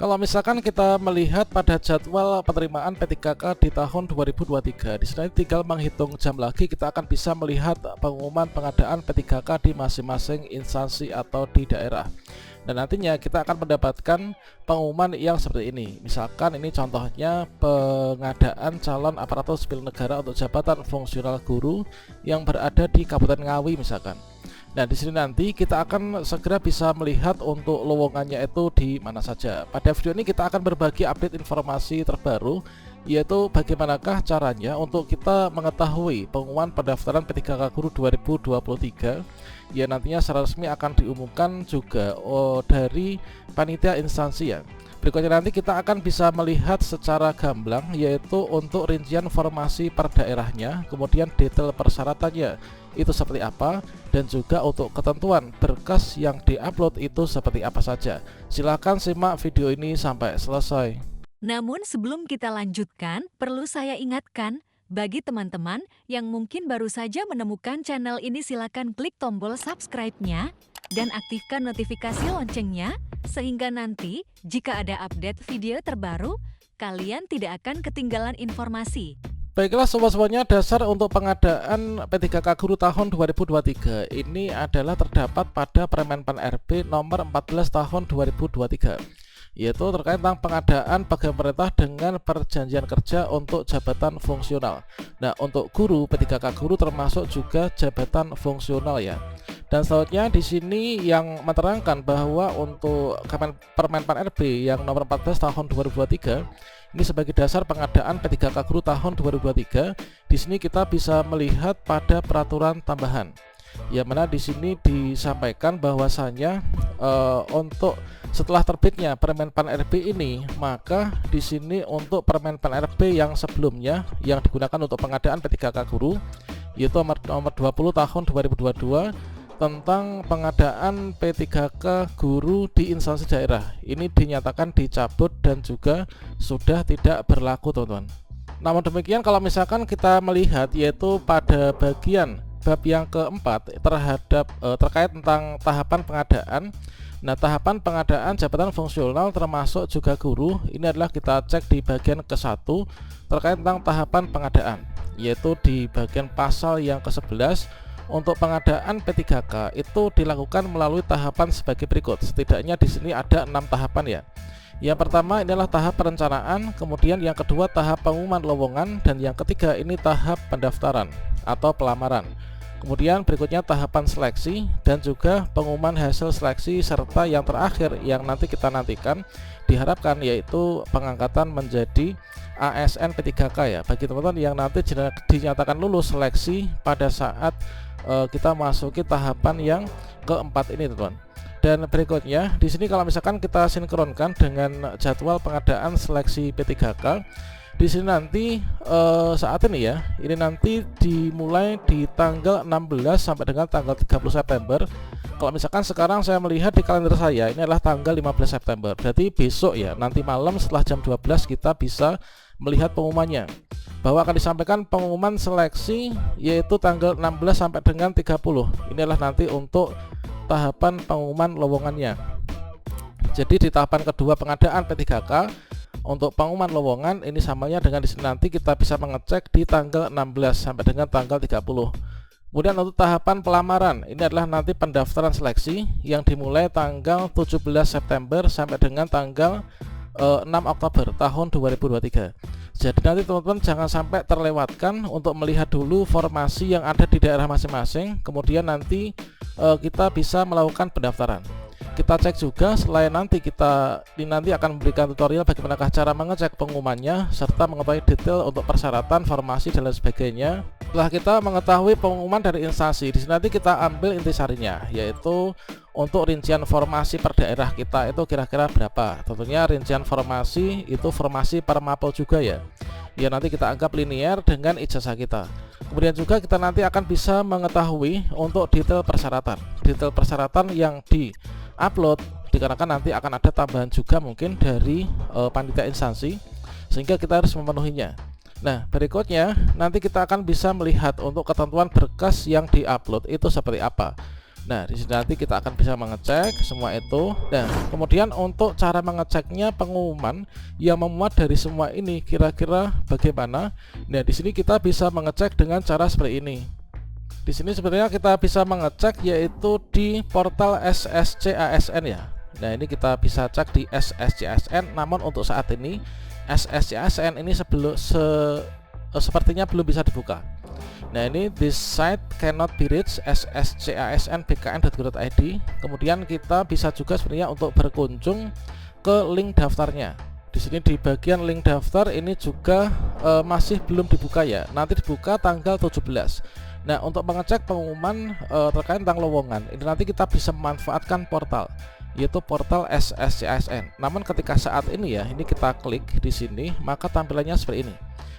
Kalau misalkan kita melihat pada jadwal penerimaan P3K di tahun 2023, di sini tinggal menghitung jam lagi kita akan bisa melihat pengumuman pengadaan P3K di masing-masing instansi atau di daerah. Dan nantinya kita akan mendapatkan pengumuman yang seperti ini. Misalkan ini contohnya pengadaan calon aparatur sipil negara untuk jabatan fungsional guru yang berada di Kabupaten Ngawi misalkan. Nah, di sini nanti kita akan segera bisa melihat untuk lowongannya itu di mana saja. Pada video ini kita akan berbagi update informasi terbaru, yaitu bagaimanakah caranya untuk kita mengetahui pengumuman pendaftaran P3K Guru 2023 yang nantinya secara resmi akan diumumkan juga dari panitia instansi ya. Berikutnya nanti kita akan bisa melihat secara gamblang, yaitu untuk rincian formasi per daerahnya, kemudian detail persyaratannya itu seperti apa, dan juga untuk ketentuan berkas yang diupload itu seperti apa saja. Silahkan simak video ini sampai selesai. Namun sebelum kita lanjutkan, perlu saya ingatkan, bagi teman-teman yang mungkin baru saja menemukan channel ini, silakan klik tombol subscribe-nya dan aktifkan notifikasi loncengnya, sehingga nanti jika ada update video terbaru, kalian tidak akan ketinggalan informasi. Baiklah sobat-sobatnya, dasar untuk pengadaan P3K Guru tahun 2023 ini adalah terdapat pada Permen-Pan RB nomor 14 tahun 2023, yaitu terkait tentang pengadaan pegawai pemerintah dengan perjanjian kerja untuk jabatan fungsional. Nah, untuk guru P3K Guru termasuk juga jabatan fungsional ya. Dan selanjutnya di sini yang menerangkan bahwa untuk Permen-Pan RB yang nomor 14 tahun 2023 ini sebagai dasar pengadaan P3K Guru tahun 2023, di sini kita bisa melihat pada peraturan tambahan, yang mana di sini disampaikan bahwasanya untuk setelah terbitnya Permen-Pan RB ini, maka di sini untuk Permen-Pan RB yang sebelumnya yang digunakan untuk pengadaan P3K Guru, yaitu nomor 20 tahun 2022 tentang pengadaan P3K Guru di instansi daerah, ini dinyatakan dicabut dan juga sudah tidak berlaku, teman-teman. Namun demikian, kalau misalkan kita melihat yaitu pada bagian bab yang keempat terhadap terkait tentang tahapan pengadaan. Nah, tahapan pengadaan jabatan fungsional termasuk juga guru, ini adalah kita cek di bagian ke-1 terkait tentang tahapan pengadaan, yaitu di bagian pasal yang ke-11. Untuk pengadaan P3K itu dilakukan melalui tahapan sebagai berikut. Setidaknya di sini ada 6 tahapan ya. Yang pertama inilah tahap perencanaan, kemudian yang kedua tahap pengumuman lowongan, dan yang ketiga ini tahap pendaftaran atau pelamaran. Kemudian berikutnya tahapan seleksi dan juga pengumuman hasil seleksi, serta yang terakhir yang nanti kita nantikan diharapkan yaitu pengangkatan menjadi ASN P3K ya, bagi teman-teman yang nanti dinyatakan lulus seleksi pada saat kita masuki tahapan yang keempat ini, teman-teman. Dan berikutnya di sini kalau misalkan kita sinkronkan dengan jadwal pengadaan seleksi P3K, di sini nanti saat ini ya, ini nanti dimulai di tanggal 16 sampai dengan tanggal 30 September. Kalau misalkan sekarang saya melihat di kalender saya, ini adalah tanggal 15 September. Berarti besok ya, nanti malam setelah jam 12 kita bisa melihat pengumumannya, bahwa akan disampaikan pengumuman seleksi yaitu tanggal 16 sampai dengan 30. Ini adalah nanti untuk tahapan pengumuman lowongannya. Jadi di tahapan kedua pengadaan P3K untuk pengumuman lowongan ini samanya dengan di sini nanti kita bisa mengecek di tanggal 16 sampai dengan tanggal 30. Kemudian untuk tahapan pelamaran ini adalah nanti pendaftaran seleksi yang dimulai tanggal 17 September sampai dengan tanggal 6 Oktober tahun 2023. Jadi nanti teman-teman jangan sampai terlewatkan untuk melihat dulu formasi yang ada di daerah masing-masing, kemudian nanti kita bisa melakukan pendaftaran. Kita cek juga selain nanti nanti akan memberikan tutorial bagaimana cara mengecek pengumumannya serta mengetahui detail untuk persyaratan, formasi dan lain sebagainya. Setelah kita mengetahui pengumuman dari instansi, di sini nanti kita ambil intisarinya, yaitu untuk rincian formasi per daerah kita itu kira-kira berapa. Tentunya rincian formasi itu formasi per mapel juga ya. Ya nanti kita anggap linear dengan ijazah kita. Kemudian juga kita nanti akan bisa mengetahui untuk detail persyaratan. Detail persyaratan yang di-upload dikarenakan nanti akan ada tambahan juga mungkin dari panitia instansi, sehingga kita harus memenuhinya. Nah, berikutnya nanti kita akan bisa melihat untuk ketentuan berkas yang di-upload itu seperti apa. Nah, di sini nanti kita akan bisa mengecek semua itu. Nah, kemudian untuk cara mengeceknya pengumuman yang memuat dari semua ini kira-kira bagaimana? Nah, di sini kita bisa mengecek dengan cara seperti ini. Di sini sebenarnya kita bisa mengecek yaitu di portal SSCASN ya. Nah, ini kita bisa cek di SSCASN, namun untuk saat ini SSCASN ini sepertinya belum bisa dibuka. Nah, ini this site cannot be reached sscasn.bkn.go.id. Kemudian kita bisa juga sebenarnya untuk berkunjung ke link daftarnya. Di sini di bagian link daftar ini juga masih belum dibuka ya. Nanti dibuka tanggal 17. Nah, untuk mengecek pengumuman terkait tentang lowongan, ini nanti kita bisa memanfaatkan portal, yaitu portal SSCASN. Namun ketika saat ini ya, ini kita klik di sini, maka tampilannya seperti ini.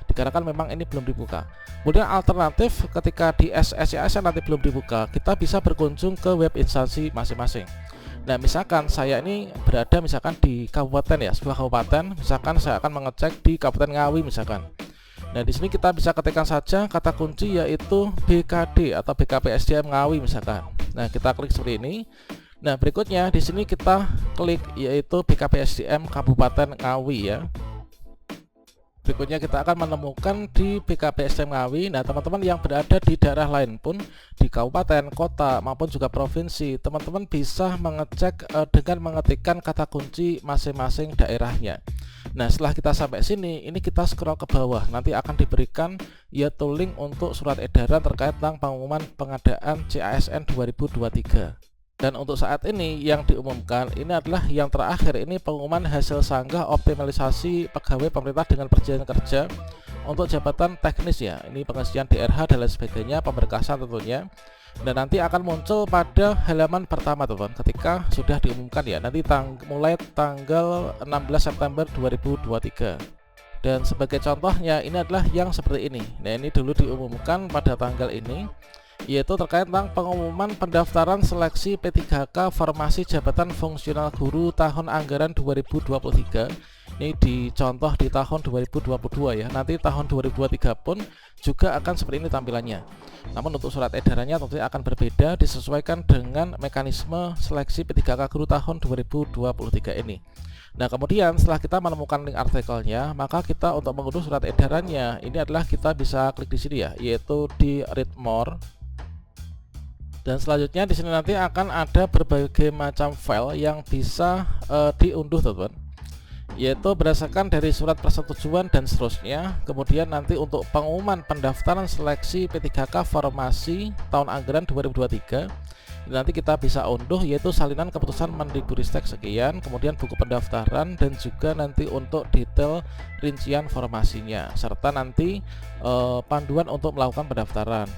Dikarenakan memang ini belum dibuka. Kemudian alternatif ketika di SSCASN nanti belum dibuka, kita bisa berkunjung ke web instansi masing-masing. Nah, misalkan saya ini berada misalkan di kabupaten ya, sebuah kabupaten, misalkan saya akan mengecek di Kabupaten Ngawi misalkan. Nah, di sini kita bisa ketikkan saja kata kunci yaitu BKD atau BKPSDM Ngawi misalkan. Nah, kita klik seperti ini. Nah, berikutnya di sini kita klik yaitu BKPSDM Kabupaten Ngawi ya. Berikutnya kita akan menemukan di BKPSDM Ngawi. Nah, teman-teman yang berada di daerah lain pun, di kabupaten, kota maupun juga provinsi, teman-teman bisa mengecek dengan mengetikkan kata kunci masing-masing daerahnya. Nah, setelah kita sampai sini, ini kita scroll ke bawah, nanti akan diberikan yaitu link untuk surat edaran terkait tentang pengumuman pengadaan CASN 2023. Dan untuk saat ini yang diumumkan ini adalah yang terakhir, ini pengumuman hasil sanggah optimalisasi pegawai pemerintah dengan perjanjian kerja untuk jabatan teknis ya. Ini pengisian DRH dan lain sebagainya, pemberkasan tentunya. Dan nanti akan muncul pada halaman pertama teman-teman ketika sudah diumumkan ya. Nanti mulai tanggal 16 September 2023. Dan sebagai contohnya ini adalah yang seperti ini. Nah, ini dulu diumumkan pada tanggal ini, yaitu terkait tentang pengumuman pendaftaran seleksi P3K formasi jabatan fungsional guru tahun anggaran 2023. Ini dicontoh di tahun 2022 ya. Nanti tahun 2023 pun juga akan seperti ini tampilannya. Namun untuk surat edarannya tentunya akan berbeda, disesuaikan dengan mekanisme seleksi P3K guru tahun 2023 ini. Nah, kemudian setelah kita menemukan link artikelnya, maka kita untuk mengunduh surat edarannya ini adalah kita bisa klik di sini ya, yaitu di read more. Dan selanjutnya di sini nanti akan ada berbagai macam file yang bisa diunduh teman-teman, yaitu berdasarkan dari surat persetujuan dan seterusnya. Kemudian nanti untuk pengumuman pendaftaran seleksi P3K formasi tahun anggaran 2023 nanti kita bisa unduh, yaitu salinan keputusan Mendikbudristek sekian, kemudian buku pendaftaran, dan juga nanti untuk detail rincian formasinya, serta nanti panduan untuk melakukan pendaftaran.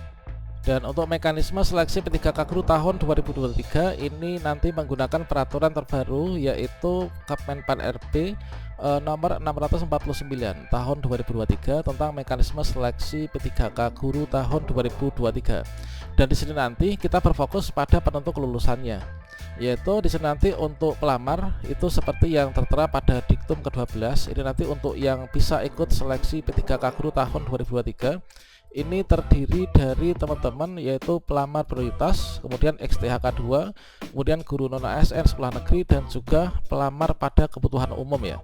Dan untuk mekanisme seleksi P3K guru tahun 2023 ini nanti menggunakan peraturan terbaru, yaitu Kemenpan RB nomor 649 tahun 2023 tentang mekanisme seleksi P3K guru tahun 2023. Dan di sini nanti kita berfokus pada penentu kelulusannya, yaitu di sini nanti untuk pelamar itu seperti yang tertera pada diktum ke-12. Ini nanti untuk yang bisa ikut seleksi P3K guru tahun 2023 ini terdiri dari teman-teman yaitu pelamar prioritas, kemudian XTHK 2, kemudian guru non ASN sekolah negeri, dan juga pelamar pada kebutuhan umum ya.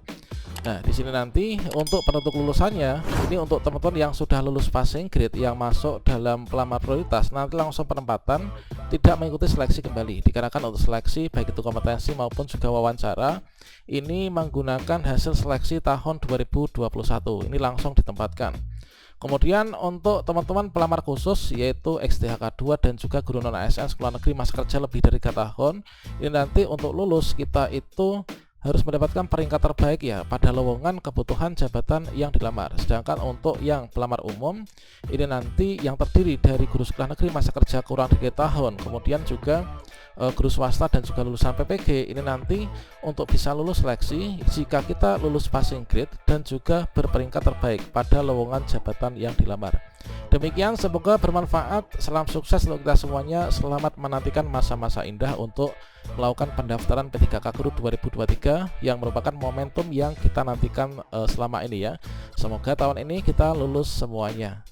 Nah, di sini nanti untuk penentu kelulusannya ini untuk teman-teman yang sudah lulus passing grade yang masuk dalam pelamar prioritas nanti langsung penempatan, tidak mengikuti seleksi kembali. Dikarenakan untuk seleksi baik itu kompetensi maupun juga wawancara ini menggunakan hasil seleksi tahun 2021, ini langsung ditempatkan. Kemudian untuk teman-teman pelamar khusus yaitu XTHK 2 dan juga guru non ASN sekolah negeri masa kerja lebih dari 3 tahun, ini nanti untuk lulus kita itu harus mendapatkan peringkat terbaik ya pada lowongan kebutuhan jabatan yang dilamar. Sedangkan untuk yang pelamar umum ini nanti yang terdiri dari guru sekolah negeri masa kerja kurang dari 3 tahun, kemudian juga guru swasta dan juga lulusan PPG ini nanti untuk bisa lulus seleksi jika kita lulus passing grade dan juga berperingkat terbaik pada lowongan jabatan yang dilamar. Demikian, semoga bermanfaat. Salam sukses untuk kita semuanya. Selamat menantikan masa-masa indah untuk melakukan pendaftaran P3K guru 2023 yang merupakan momentum yang kita nantikan selama ini ya. Semoga tahun ini kita lulus semuanya.